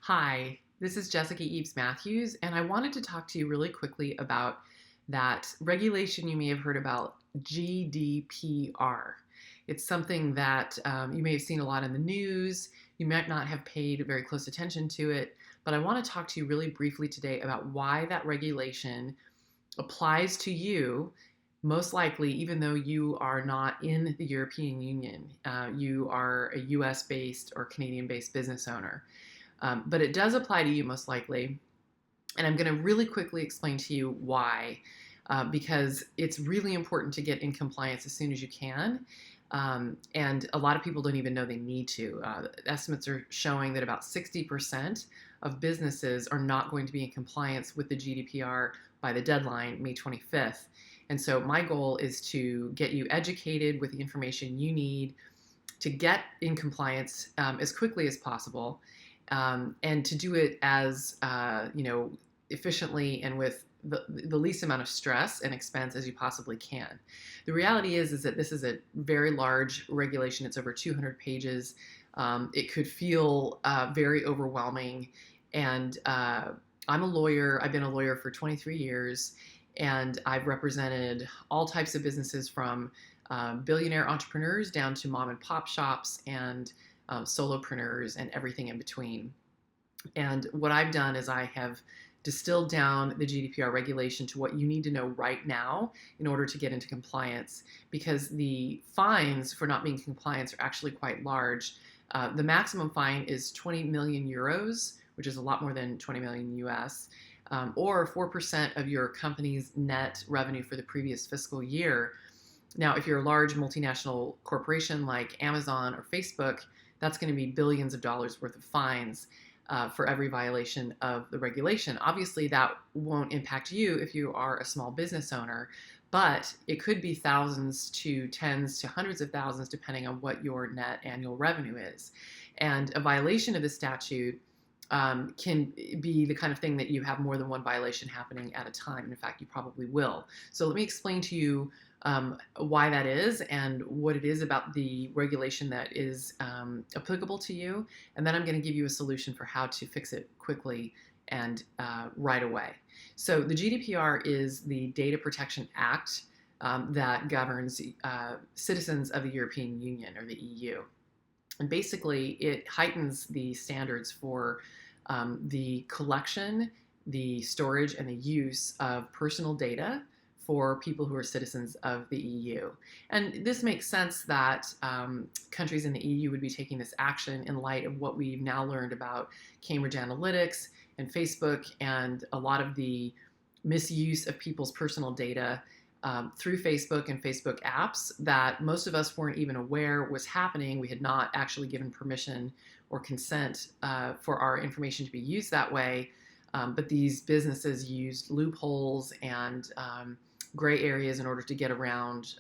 Hi, this is Jessica Eves Matthews, and I wanted to talk to you really quickly about that regulation you may have heard about, GDPR. It's something that you may have seen a lot in the news. You might not have paid very close attention to it, but I want to talk to you really briefly today about why that regulation applies to you, most likely, even though you are not in the European Union. You are a US based or Canadian based business owner. But it does apply to you most likely. And I'm going to really quickly explain to you why, because it's really important to get in compliance as soon as you can. And a lot of people don't even know they need to. Estimates are showing that about 60% of businesses are not going to be in compliance with the GDPR by the deadline, May 25th. And so my goal is to get you educated with the information you need to get in compliance as quickly as possible, and to do it as efficiently and with the least amount of stress and expense as you possibly can. The reality is that this is a very large regulation. It's over 200 pages. It could feel very overwhelming. And I'm a lawyer. I've been a lawyer for 23 years, and I've represented all types of businesses from billionaire entrepreneurs down to mom and pop shops and solopreneurs and everything in between. And what I've done is I have distilled down the GDPR regulation to what you need to know right now in order to get into compliance, because the fines for not being in compliance are actually quite large. The maximum fine is 20 million euros, which is a lot more than 20 million US, or 4% of your company's net revenue for the previous fiscal year. Now, if you're a large multinational corporation like Amazon or Facebook, that's going to be billions of dollars worth of fines for every violation of the regulation. Obviously, that won't impact you if you are a small business owner, but it could be thousands to tens to hundreds of thousands depending on what your net annual revenue is. And a violation of the statute can be the kind of thing that you have more than one violation happening at a time. And in fact, you probably will. So let me explain to you why that is and what it is about the regulation that is applicable to you. And then I'm going to give you a solution for how to fix it quickly and right away. So the GDPR is the Data Protection Act that governs citizens of the European Union, or the EU. And basically, it heightens the standards for the collection, the storage, and the use of personal data for people who are citizens of the EU. And this makes sense that countries in the EU would be taking this action in light of what we've now learned about Cambridge Analytics and Facebook and a lot of the misuse of people's personal data through Facebook and Facebook apps that most of us weren't even aware was happening. We had not actually given permission or consent for our information to be used that way. But these businesses used loopholes and gray areas in order to get around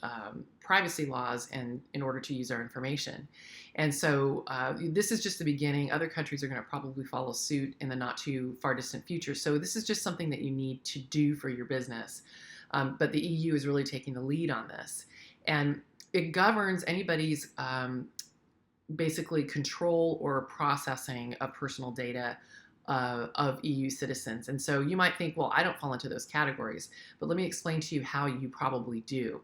privacy laws and in order to use our information. And so this is just the beginning. Other countries are going to probably follow suit in the not too far distant future. So this is just something that you need to do for your business. But the EU is really taking the lead on this. And it governs anybody's basically control or processing of personal data of EU citizens. And so you might think, well, I don't fall into those categories, but let me explain to you how you probably do.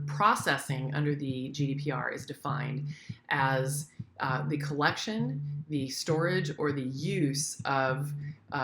Processing under the GDPR is defined as the collection, the storage, or the use of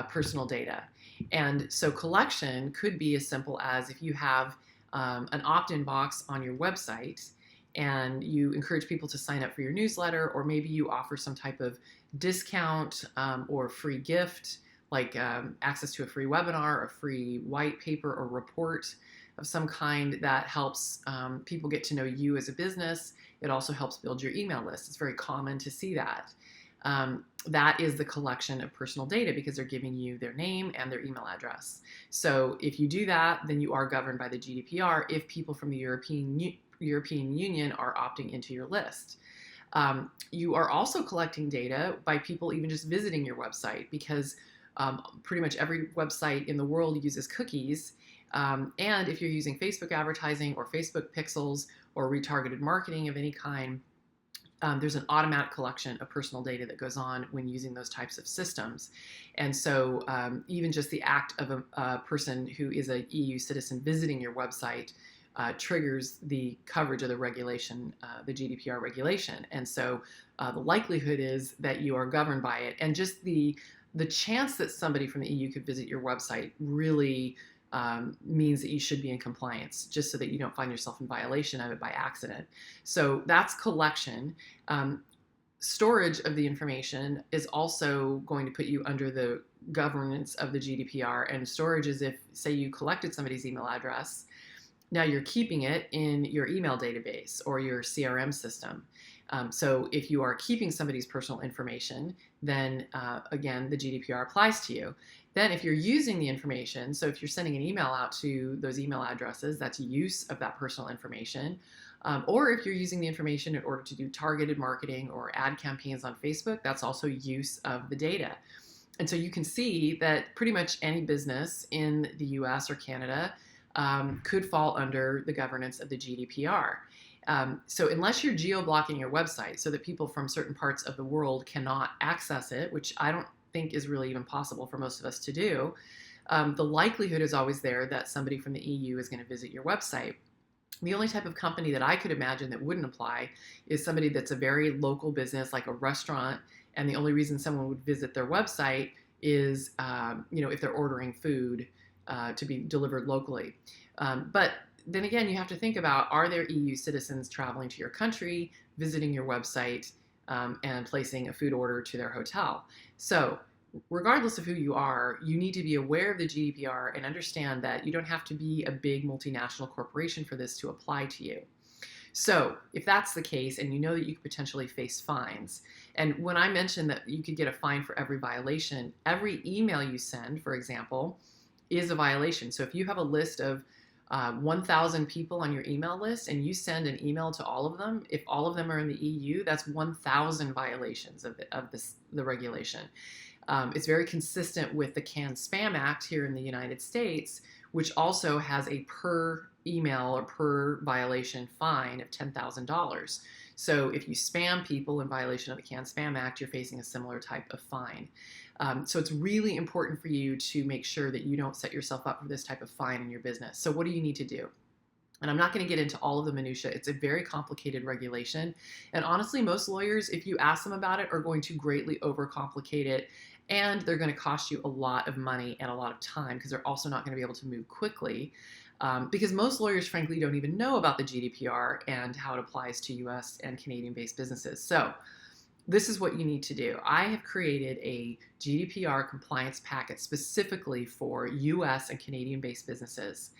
personal data. And so collection could be as simple as if you have an opt-in box on your website and you encourage people to sign up for your newsletter, or maybe you offer some type of discount or free gift, like access to a free webinar, a free white paper or report of some kind that helps people get to know you as a business. It also helps build your email list. It's very common to see that. That is the collection of personal data because they're giving you their name and their email address. So if you do that, then you are governed by the GDPR if people from the European Union are opting into your list. You are also collecting data by people even just visiting your website, because pretty much every website in the world uses cookies. And if you're using Facebook advertising or Facebook pixels or retargeted marketing of any kind, there's an automatic collection of personal data that goes on when using those types of systems. And so even just the act of a person who is a EU citizen visiting your website triggers the coverage of the regulation, the GDPR regulation. And so the likelihood is that you are governed by it. And just the chance that somebody from the EU could visit your website really means that you should be in compliance, just so that you don't find yourself in violation of it by accident. So that's collection. Storage of the information is also going to put you under the governance of the GDPR. And storage is if, say, you collected somebody's email address, now you're keeping it in your email database or your CRM system. So if you are keeping somebody's personal information, then again, the GDPR applies to you. Then if you're using the information, so if you're sending an email out to those email addresses, that's use of that personal information. Or if you're using the information in order to do targeted marketing or ad campaigns on Facebook, that's also use of the data. And so you can see that pretty much any business in the US or Canada could fall under the governance of the GDPR. So unless you're geo-blocking your website so that people from certain parts of the world cannot access it, which I don't think is really even possible for most of us to do, the likelihood is always there that somebody from the EU is going to visit your website. The only type of company that I could imagine that wouldn't apply is somebody that's a very local business, like a restaurant, and the only reason someone would visit their website is, if they're ordering food to be delivered locally. But then again, you have to think about, are there EU citizens traveling to your country, visiting your website, and placing a food order to their hotel? So regardless of who you are, you need to be aware of the GDPR and understand that you don't have to be a big multinational corporation for this to apply to you. So if that's the case, and you know that you could potentially face fines, and when I mentioned that you could get a fine for every violation, every email you send, for example, is a violation. So if you have a list of 1,000 people on your email list and you send an email to all of them, if all of them are in the EU, that's 1,000 violations of the regulation. It's very consistent with the CAN-SPAM Act here in the United States, which also has a per email or per violation fine of $10,000. So if you spam people in violation of the CAN-SPAM Act, you're facing a similar type of fine. So it's really important for you to make sure that you don't set yourself up for this type of fine in your business. So what do you need to do? And I'm not going to get into all of the minutia. It's a very complicated regulation. And honestly, most lawyers, if you ask them about it, are going to greatly overcomplicate it. And they're going to cost you a lot of money and a lot of time, because they're also not going to be able to move quickly. Because most lawyers, frankly, don't even know about the GDPR and how it applies to US and Canadian-based businesses. So this is what you need to do. I have created a GDPR compliance packet specifically for US and Canadian-based businesses.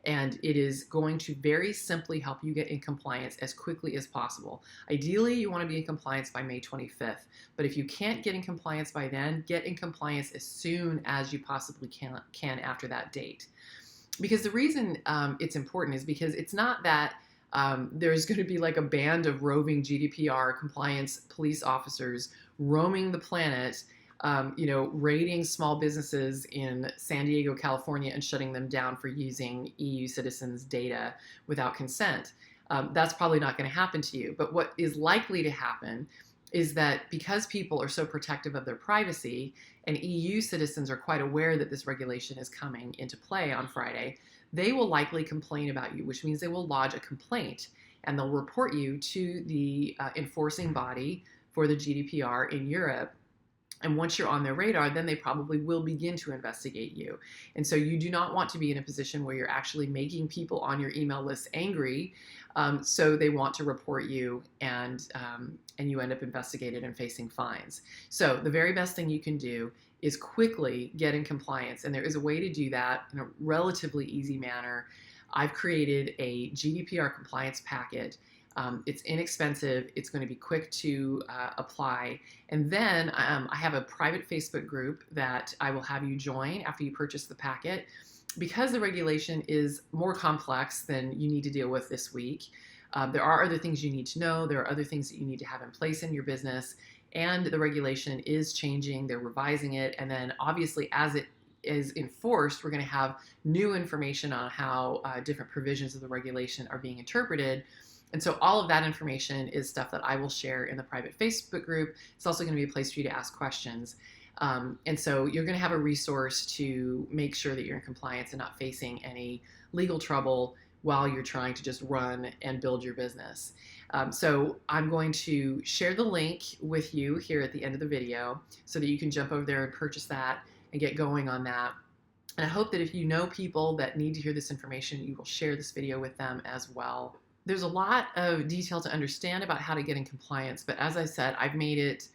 And it is going to very simply help you get in compliance as quickly as possible. Ideally, you want to be in compliance by May 25th. But if you can't get in compliance by then, get in compliance as soon as you possibly can after that date. Because the reason it's important is because it's not that there's going to be like a band of roving GDPR compliance police officers roaming the planet, raiding small businesses in San Diego, California, and shutting them down for using EU citizens' data without consent. That's probably not going to happen to you. But what is likely to happen is that because people are so protective of their privacy, and EU citizens are quite aware that this regulation is coming into play on Friday, they will likely complain about you, which means they will lodge a complaint, and they'll report you to the enforcing body for the GDPR in Europe. And once you're on their radar, then they probably will begin to investigate you. And so you do not want to be in a position where you're actually making people on your email list angry, so they want to report you, and you end up investigated and facing fines. So the very best thing you can do is quickly get in compliance. And there is a way to do that in a relatively easy manner. I've created a GDPR compliance packet. It's inexpensive. It's going to be quick to apply. And then I have a private Facebook group that I will have you join after you purchase the packet. Because the regulation is more complex than you need to deal with this week, there are other things you need to know. There are other things that you need to have in place in your business. And the regulation is changing. They're revising it. And then obviously, as it is enforced, we're going to have new information on how different provisions of the regulation are being interpreted. And so all of that information is stuff that I will share in the private Facebook group. It's also going to be a place for you to ask questions. And so you're going to have a resource to make sure that you're in compliance and not facing any legal trouble while you're trying to just run and build your business. So I'm going to share the link with you here at the end of the video so that you can jump over there and purchase that and get going on that. And I hope that if you know people that need to hear this information, you will share this video with them as well. There's a lot of detail to understand about how to get in compliance, but as I said, I've made it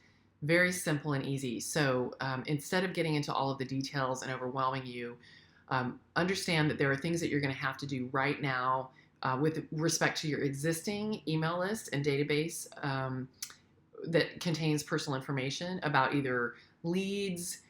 very simple and easy. So instead of getting into all of the details and overwhelming you, understand that there are things that you're going to have to do right now with respect to your existing email list and database that contains personal information about either leads,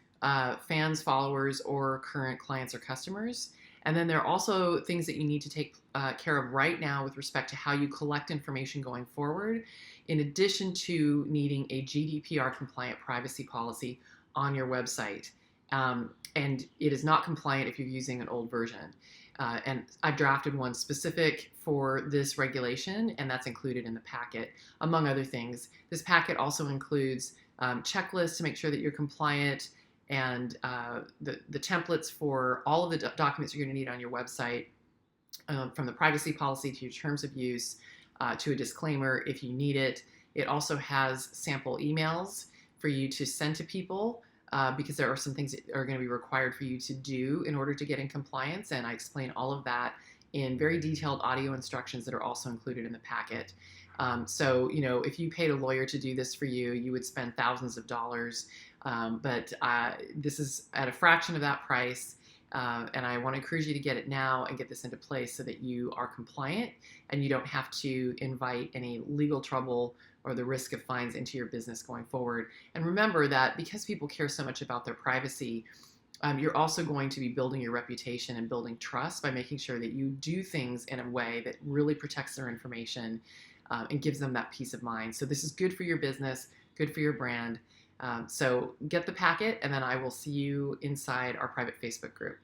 fans, followers, or current clients or customers. And then there are also things that you need to take care of right now with respect to how you collect information going forward, in addition to needing a GDPR compliant privacy policy on your website. And it is not compliant if you're using an old version. And I've drafted one specific for this regulation, and that's included in the packet, among other things. This packet also includes checklists to make sure that you're compliant, and the templates for all of the documents you're going to need on your website, from the privacy policy to your terms of use to a disclaimer if you need it. It also has sample emails for you to send to people because there are some things that are going to be required for you to do in order to get in compliance, and I explain all of that in very detailed audio instructions that are also included in the packet. So, you know, if you paid a lawyer to do this for you, you would spend thousands of dollars. But this is at a fraction of that price, and I want to encourage you to get it now and get this into place so that you are compliant and you don't have to invite any legal trouble or the risk of fines into your business going forward. And remember that because people care so much about their privacy, you're also going to be building your reputation and building trust by making sure that you do things in a way that really protects their information and gives them that peace of mind. So this is good for your business, good for your brand. So get the packet, and then I will see you inside our private Facebook group.